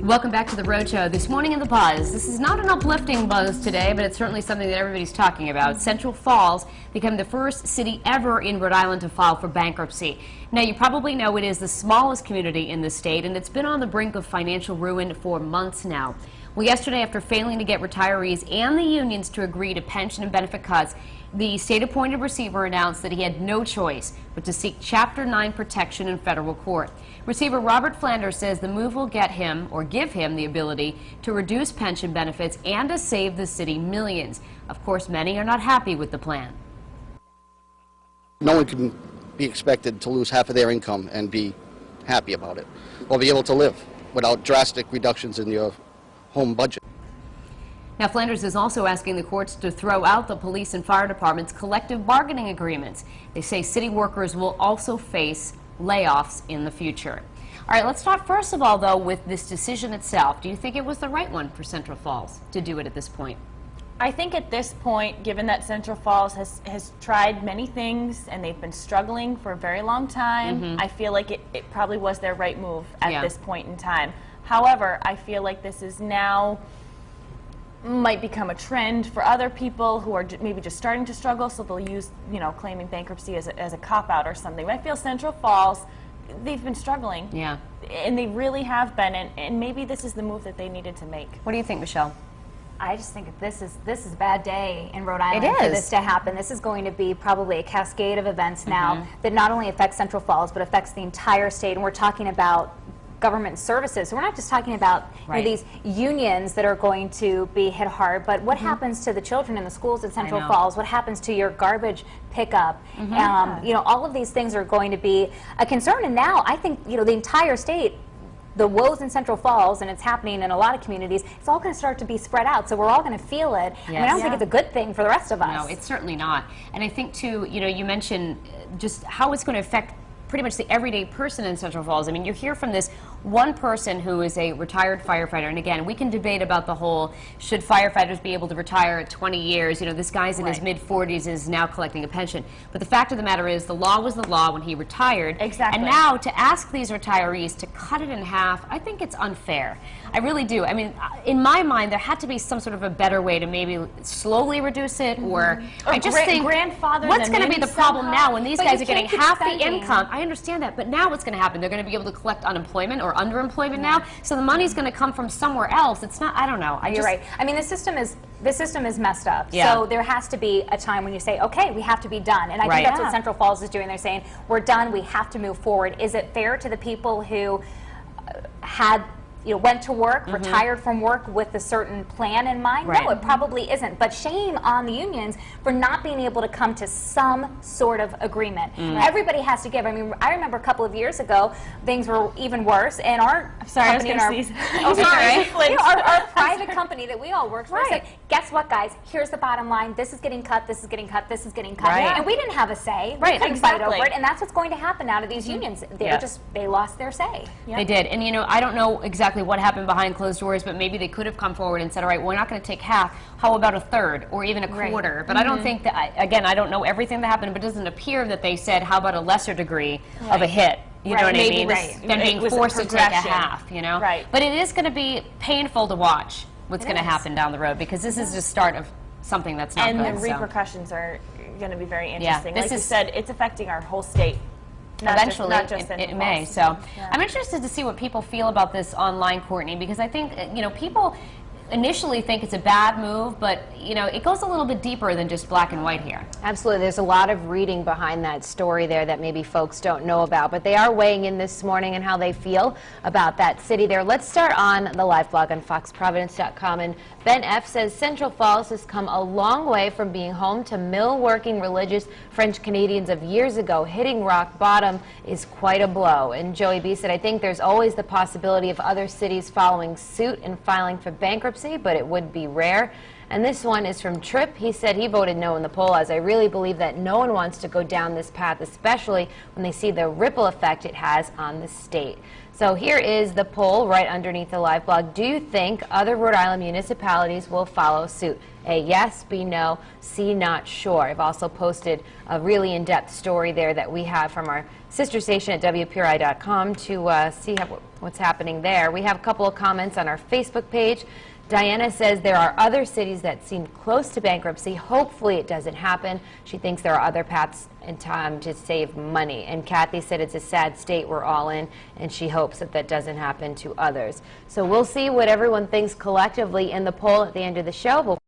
Welcome back to the Roadshow. This morning in the buzz, this is not an uplifting buzz today, but it's certainly something that everybody's talking about. Central Falls became the first city ever in Rhode Island to file for bankruptcy. Now, you probably know it is the smallest community in the state, and it's been on the brink of financial ruin for months now. Well, yesterday, after failing to get retirees and the unions to agree to pension and benefit cuts, the state-appointed receiver announced that he had no choice but to seek Chapter 9 protection in federal court. Receiver Robert Flanders says the move will get him, or give him, the ability to reduce pension benefits and to save the city millions. Of course, many are not happy with the plan. No one can be expected to lose half of their income and be happy about it, or be able to live without drastic reductions in your home budget. Now, Flanders is also asking the courts to throw out the police and fire department's collective bargaining agreements. They say city workers will also face layoffs in the future. All right, let's start first of all, though, with this decision itself. Do you think it was the right one for Central Falls to do it at this point? I think at this point, given that Central Falls has tried many things and they've been struggling for a very long time, I feel like it probably was their right move at this point in time. However, I feel like this is now might become a trend for other people who are maybe just starting to struggle, so they'll use, claiming bankruptcy as a cop-out or something. But I feel Central Falls, they've been struggling. Yeah. And they really have been, and maybe this is the move that they needed to make. What do you think, Michelle? I just think this is a bad day in Rhode Island for this to happen. This is going to be probably a cascade of events now that not only affects Central Falls, but affects the entire state. And we're talking about government services. So we're not just talking about these unions that are going to be hit hard, but what happens to the children in the schools in Central Falls? What happens to your garbage pickup? All of these things are going to be a concern. And now I think, the entire state, the woes in Central Falls, and it's happening in a lot of communities, it's all going to start to be spread out. So we're all going to feel it. Yes. I mean, I don't think it's a good thing for the rest of us. No, it's certainly not. And I think, too, you mentioned just how it's going to affect pretty much the everyday person in Central Falls. I mean, you hear from this one person who is a retired firefighter, and again, we can debate about the whole, should firefighters be able to retire at 20 years? This guy's in his mid-40s, is now collecting a pension. But the fact of the matter is, the law was the law when he retired. Exactly. And now, to ask these retirees to cut it in half, I think it's unfair. I really do. I mean, in my mind, there had to be some sort of a better way to maybe slowly reduce it, or I just think, what's going to be the problem now when these guys are getting half the income? I understand that, but now what's going to happen? They're going to be able to collect unemployment or underemployment now, so the money's going to come from somewhere else. It's not, I don't know. You're right. I mean, the system is messed up. Yeah. So there has to be a time when you say, okay, we have to be done. And I think that's what Central Falls is doing. They're saying, we're done, we have to move forward. Is it fair to the people who went to work, retired from work with a certain plan in mind? No, it probably isn't. But shame on the unions for not being able to come to some sort of agreement. Everybody has to give. I mean, I remember a couple of years ago, things were even worse, and our company, our private company that we all worked for said, guess what, guys? Here's the bottom line. This is getting cut, this is getting cut, this is getting cut. And we didn't have a say. We couldn't fight over it, and that's what's going to happen now to these unions. They lost their say. They did. And I don't know exactly what happened behind closed doors, but maybe they could have come forward and said, all right, we're not going to take half. How about a third or even a quarter? But I don't think that, again, I don't know everything that happened, but it doesn't appear that they said, how about a lesser degree of a hit? You know what I mean? Than being forced to take a half, But it is going to be painful to watch what's going to happen down the road, because this is the start of something that's not good. And the repercussions are going to be very interesting. Like you said, it's affecting our whole state. Eventually, it may. So I'm interested to see what people feel about this online, Courtney, because I think, people initially think it's a bad move, but, it goes a little bit deeper than just black and white here. Absolutely. There's a lot of reading behind that story there that maybe folks don't know about, but they are weighing in this morning and how they feel about that city there. Let's start on the live blog on foxprovidence.com, and Ben F. says Central Falls has come a long way from being home to mill-working religious French Canadians of years ago. Hitting rock bottom is quite a blow. And Joey B. said, I think there's always the possibility of other cities following suit and filing for bankruptcy, but it would be rare. And this one is from Tripp. He said he voted no in the poll, as I really believe that no one wants to go down this path, especially when they see the ripple effect it has on the state. So here is the poll right underneath the live blog. Do you think other Rhode Island municipalities will follow suit? A, yes, B, no, C, not sure. I've also posted a really in-depth story there that we have from our sister station at WPRI.com to see what's happening there. We have a couple of comments on our Facebook page. Diana says there are other cities that seem close to bankruptcy. Hopefully it doesn't happen. She thinks there are other paths in time to save money. And Kathy said it's a sad state we're all in, and she hopes that that doesn't happen to others. So we'll see what everyone thinks collectively in the poll at the end of the show.